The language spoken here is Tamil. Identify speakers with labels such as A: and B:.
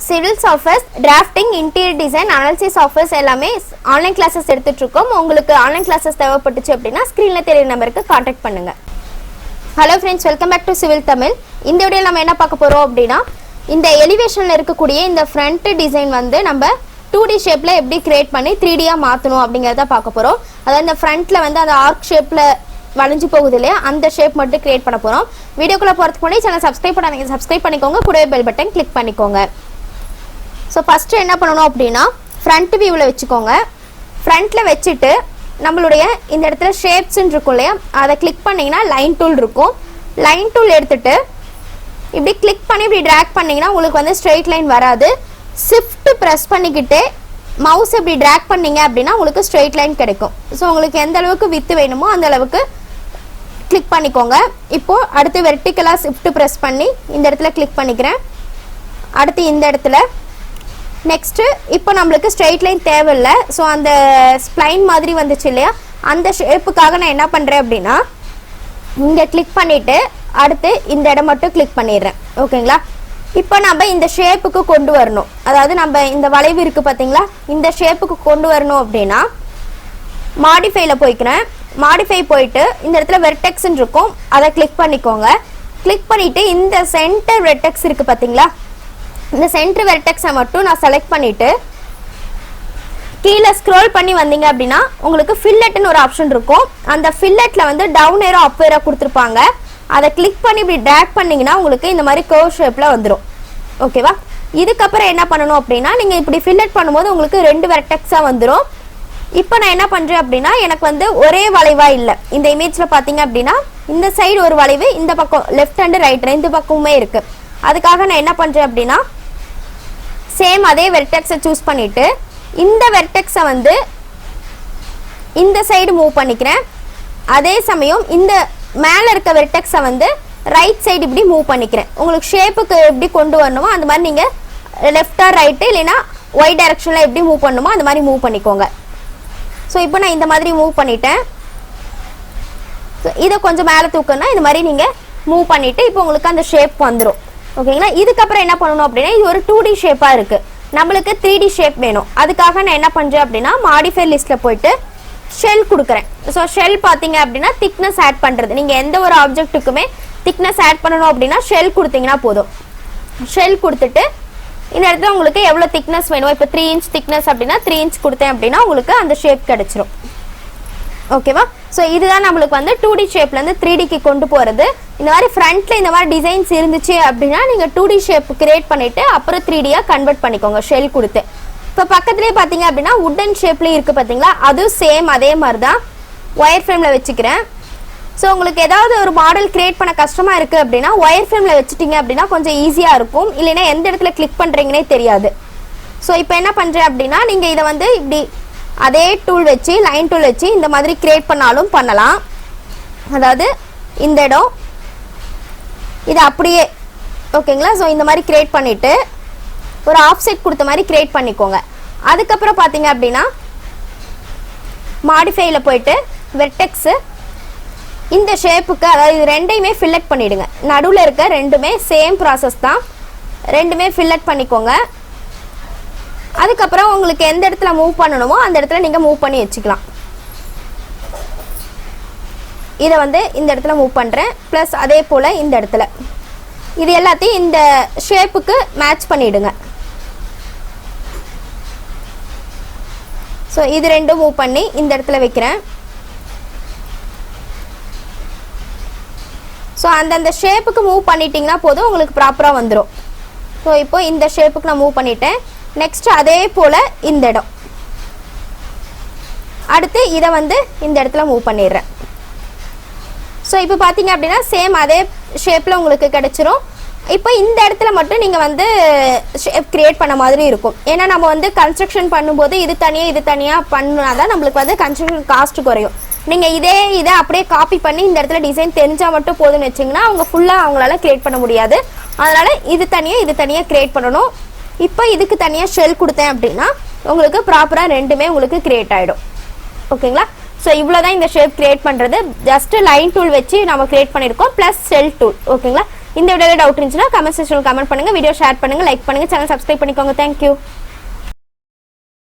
A: Civil software, drafting, interior design, analysis softwares எல்லாமே ஆன்லைன் கிளாஸஸ் எடுத்துட்டு இருக்கோம். உங்களுக்கு ஆன்லைன் கிளாஸஸ் தேவைப்பட்டுச்சு அப்படின்னா ஸ்க்ரீன்ல தெரியுற நம்பருக்கு காண்டாக்ட் பண்ணுங்க. Hello friends, welcome back to civil Tamil. இந்த வீடியோவில் நம்ம என்ன பார்க்க போறோம் அப்படின்னா, இந்த எலிவேஷன்ல இருக்கக்கூடிய இந்த ஃப்ரண்ட் டிசைன் வந்து நம்ம 2D ஷேப்ல எப்படி கிரியேட் பண்ணி 3Dயா மாற்றணும் அப்படிங்கிறத பார்க்க போறோம். அதாவது இந்த ஃப்ரண்ட்ல வந்து அந்த ஆர்க் ஷேப்ல வளைஞ்சு போகுது இல்லையா, அந்த ஷேப் மட்டும் கிரியேட் பண்ண போறோம். வீடியோக்குள்ள போறதுக்கு முன்னாடி சேனல் சப்ஸ்கிரைப் பண்ணாதீங்க, சப்ஸ்கிரைப் பண்ணிக்கோங்க, கூடவே பெல் பட்டன் கிளிக் பண்ணிக்கோங்க. ஸோ ஃபர்ஸ்ட் என்ன பண்ணணும் அப்படின்னா, ஃப்ரண்ட் வியூவில் வச்சுக்கோங்க. ஃப்ரண்ட்ல வச்சுட்டு நம்மளுடைய இந்த இடத்துல ஷேப்ஸ்ன்னு இருக்கும் இல்லையா, அதை கிளிக் பண்ணிங்கன்னா லைன் டூல் இருக்கும். லைன் டூல் எடுத்துட்டு இப்படி கிளிக் பண்ணி இப்படி ட்ராக் பண்ணிங்கன்னா உங்களுக்கு வந்து ஸ்ட்ரெயிட் லைன் வராது. ஷிஃப்ட் ப்ரெஸ் பண்ணிக்கிட்டு மவுஸ் இப்படி ட்ராக் பண்ணிங்க அப்படின்னா உங்களுக்கு ஸ்ட்ரெயிட் லைன் கிடைக்கும். ஸோ உங்களுக்கு எந்த அளவுக்கு வித்து வேணுமோ அந்த அளவுக்கு கிளிக் பண்ணிக்கோங்க. இப்போது அடுத்து வெர்டிக்கலாக ஷிஃப்ட் ப்ரெஸ் பண்ணி இந்த இடத்துல கிளிக் பண்ணிக்கிறேன். அடுத்து இந்த இடத்துல நெக்ஸ்ட்டு இப்போ நம்மளுக்கு ஸ்ட்ரெயிட் லைன் தேவையில்லை. ஸோ அந்த ஸ்ப்ளைன் மாதிரி வந்துச்சு இல்லையா, அந்த ஷேப்புக்காக நான் என்ன பண்ணுறேன் அப்படின்னா, இங்கே கிளிக் பண்ணிவிட்டு அடுத்து இந்த இடம் மட்டும் கிளிக் பண்ணிடுறேன். ஓகேங்களா? இப்போ நம்ம இந்த ஷேப்புக்கு கொண்டு வரணும். அதாவது நம்ம இந்த வளைவு இருக்குது பார்த்தீங்களா, இந்த ஷேப்புக்கு கொண்டு வரணும் அப்படின்னா மாடிஃபைல போய்க்கிறேன். மாடிஃபை போயிட்டு இந்த இடத்துல வெர்டெக்ஸ்ன்னு இருக்கும், அதை கிளிக் பண்ணிக்கோங்க. கிளிக் பண்ணிவிட்டு இந்த சென்டர் வெர்டெக்ஸ் இருக்குது பார்த்தீங்களா, இந்த சென்டர் வெர்டெக்ஸை மட்டும் நான் செலக்ட் பண்ணிவிட்டு கீழே ஸ்க்ரோல் பண்ணி வந்தீங்க அப்படின்னா உங்களுக்கு ஃபில்லட்னு ஒரு ஆப்ஷன் இருக்கும். அந்த ஃபில்லட்டில் வந்து டவுன் ஏரோ அப் ஏரோ கொடுத்துருப்பாங்க. அதை கிளிக் பண்ணி இப்படி ட்ராக் பண்ணிங்கன்னா உங்களுக்கு இந்த மாதிரி கர்வ் ஷேப்பில் வந்துடும். ஓகேவா? இதுக்கப்புறம் என்ன பண்ணணும் அப்படின்னா, நீங்கள் இப்படி ஃபில்லட் பண்ணும்போது உங்களுக்கு 2 வெர்டெக்ஸாக வந்துடும். இப்போ நான் என்ன பண்ணுறேன் அப்படின்னா, எனக்கு வந்து ஒரே வளைவாக இல்லை. இந்த இமேஜில் பார்த்தீங்க அப்படின்னா இந்த சைடு ஒரு வளைவு, இந்த பக்கம் லெஃப்ட் ஹேண்டு ரைட் ரெண்டு பக்கமுமே இருக்குது. அதுக்காக நான் என்ன பண்ணுறேன் அப்படின்னா, சேம் அதே வெர்டெக்ஸை சூஸ் பண்ணிவிட்டு இந்த வெர்டெக்ஸை வந்து இந்த சைடு மூவ் பண்ணிக்கிறேன். அதே சமயம் இந்த மேலே இருக்க வெர்டெக்ஸை வந்து ரைட் சைடு இப்படி மூவ் பண்ணிக்கிறேன். உங்களுக்கு ஷேப்புக்கு எப்படி கொண்டு வரணுமோ அந்த மாதிரி நீங்கள் லெஃப்டா ரைட்டு இல்லைன்னா ஒய் டைரக்ஷனில் எப்படி மூவ் பண்ணணுமோ அந்த மாதிரி மூவ் பண்ணிக்கோங்க. ஸோ இப்போ நான் இந்த மாதிரி மூவ் பண்ணிட்டேன். ஸோ இதை கொஞ்சம் மேலே தூக்குன்னா இந்த மாதிரி நீங்கள் மூவ் பண்ணிவிட்டு இப்போ உங்களுக்கு அந்த ஷேப் வந்துடும். ஓகேங்களா? இதுக்கப்புறம் என்ன பண்ணணும் அப்படின்னா, இது ஒரு 2D ஷேப்பாக இருக்குது, நம்மளுக்கு 3D ஷேப் வேணும். அதுக்காக நான் என்ன பண்ணுறேன் அப்படின்னா, மாடிஃபை லிஸ்ட்டில் போயிட்டு ஷெல் கொடுக்குறேன். ஸோ ஷெல் பார்த்தீங்க அப்படின்னா திக்னஸ் ஆட் பண்ணுறது. நீங்கள் எந்த ஒரு ஆப்ஜெக்ட்டுக்குமே திக்னஸ் ஆட் பண்ணணும் அப்படின்னா ஷெல் கொடுத்தீங்கன்னா போதும். ஷெல் கொடுத்துட்டு இந்த இடத்துல உங்களுக்கு எவ்வளோ திக்னஸ் வேணும், இப்போ 3 இன்ச் திக்னஸ் அப்படின்னா 3 இன்ச் கொடுத்தேன் அப்படின்னா உங்களுக்கு அந்த ஷேப் கிடச்சிரும். ஓகேவா? ஸோ இதுதான் நம்மளுக்கு வந்து 2D ஷேப்லேருந்து 3Dக்கு கொண்டு போகிறது. இந்த மாதிரி ஃப்ரண்ட்டில் இந்த மாதிரி டிசைன்ஸ் இருந்துச்சு அப்படின்னா நீங்கள் 2D ஷேப் கிரியேட் பண்ணிவிட்டு அப்புறம் 3Dயாக கன்வெர்ட் பண்ணிக்கோங்க ஷெல் கொடுத்து. இப்போ பக்கத்துலேயே பார்த்தீங்க அப்படின்னா உட்டன் ஷேப்லேயும் இருக்குது பார்த்தீங்களா, அதுவும் சேம் அதே மாதிரி தான் ஒயர் ஃப்ரேமில் வச்சுக்கிறேன். ஸோ உங்களுக்கு ஏதாவது ஒரு மாடல் கிரியேட் பண்ண கஷ்டமாக இருக்குது அப்படின்னா ஒயர் ஃப்ரேமில் வச்சுட்டிங்க அப்படின்னா கொஞ்சம் ஈஸியாக இருக்கும், இல்லைன்னா எந்த இடத்துல கிளிக் பண்ணுறீங்கன்னே தெரியாது. ஸோ இப்போ என்ன பண்ணுறேன் அப்படின்னா, நீங்கள் இதை வந்து இப்படி அதே டூல் வச்சு லைன் டூல் வச்சு இந்த மாதிரி கிரியேட் பண்ணாலும் பண்ணலாம். அதாவது இந்த இடம் இது அப்படியே ஓகேங்களா. ஸோ இந்த மாதிரி கிரியேட் பண்ணிவிட்டு ஒரு ஆஃப்செட் கொடுத்த மாதிரி கிரியேட் பண்ணிக்கோங்க. அதுக்கப்புறம் பார்த்தீங்க அப்படின்னா மாடிஃபைல போயிட்டு வெர்டெக்ஸு இந்த ஷேப்புக்கு, அதாவது இது ரெண்டையுமே ஃபில்லட் பண்ணிவிடுங்க. நடுவில் இருக்க ரெண்டுமே சேம் ப்ராசஸ் தான், ரெண்டுமே ஃபில்லட் பண்ணிக்கோங்க. அதுக்கப்புறம் உங்களுக்கு எந்த இடத்துல மூவ் பண்ணணுமோ அந்த இடத்துல நீங்கள் மூவ் பண்ணி வச்சுக்கலாம். இதை வந்து இந்த இடத்துல மூவ் பண்ணுறேன், ப்ளஸ் அதே போல் இந்த இடத்துல இது எல்லாத்தையும் இந்த ஷேப்புக்கு மேட்ச் பண்ணிவிடுங்க. ஸோ இது ரெண்டும் மூவ் பண்ணி இந்த இடத்துல வைக்கிறேன். ஸோ அந்தந்த ஷேப்புக்கு மூவ் பண்ணிட்டீங்கன்னா போதும், உங்களுக்கு ப்ராப்பராக வந்துடும். ஸோ இப்போ இந்த ஷேப்புக்கு நான் மூவ் பண்ணிட்டேன். நெக்ஸ்ட் அதே போல் இந்த இடம், அடுத்து இதை வந்து இந்த இடத்துல மூவ் பண்ணிடுறேன். ஸோ இப்போ பார்த்தீங்க அப்படின்னா சேம் அதே ஷேப்பில் உங்களுக்கு கிடச்சிரும். இப்போ இந்த இடத்துல மட்டும் நீங்கள் வந்து ஷேப் கிரியேட் பண்ண மாதிரி இருக்கும். ஏன்னா நம்ம வந்து கன்ஸ்ட்ரக்ஷன் பண்ணும்போது இது தனியாக பண்ணினா தான் நம்மளுக்கு வந்து கன்ஸ்ட்ரக்ஷன் காஸ்ட் குறையும். நீங்கள் இதை அப்படியே காப்பி பண்ணி இந்த இடத்துல டிசைன் தெரிஞ்சால் மட்டும் போதும்னு வச்சிங்கன்னா அவங்க ஃபுல்லாக அவங்களால கிரியேட் பண்ண முடியாது. அதனால் இது தனியாக கிரியேட் பண்ணணும். இப்போ இதுக்கு தனியாக ஷெல் கொடுத்தேன் அப்படின்னா உங்களுக்கு ப்ராப்பராக ரெண்டுமே உங்களுக்கு கிரியேட் ஆகிடும். ஓகேங்களா? ஸோ இவ்வளோ தான் இந்த ஷேப் கிரியேட் பண்ணுறது. ஜஸ்ட்டு லைன் டூல் வச்சு நம்ம கிரியேட் பண்ணியிருக்கோம், ப்ளஸ் ஷெல் டூல். ஓகேங்களா? இந்த வீடியோல டவுட் இருந்துச்சுன்னா கமெண்ட் செக்ஷன்ல கமெண்ட் பண்ணுங்க, வீடியோ ஷேர் பண்ணுங்க, லைக் பண்ணுங்க, சேனல் சப்ஸ்கிரைப் பண்ணிக்கோங்க. Thank you.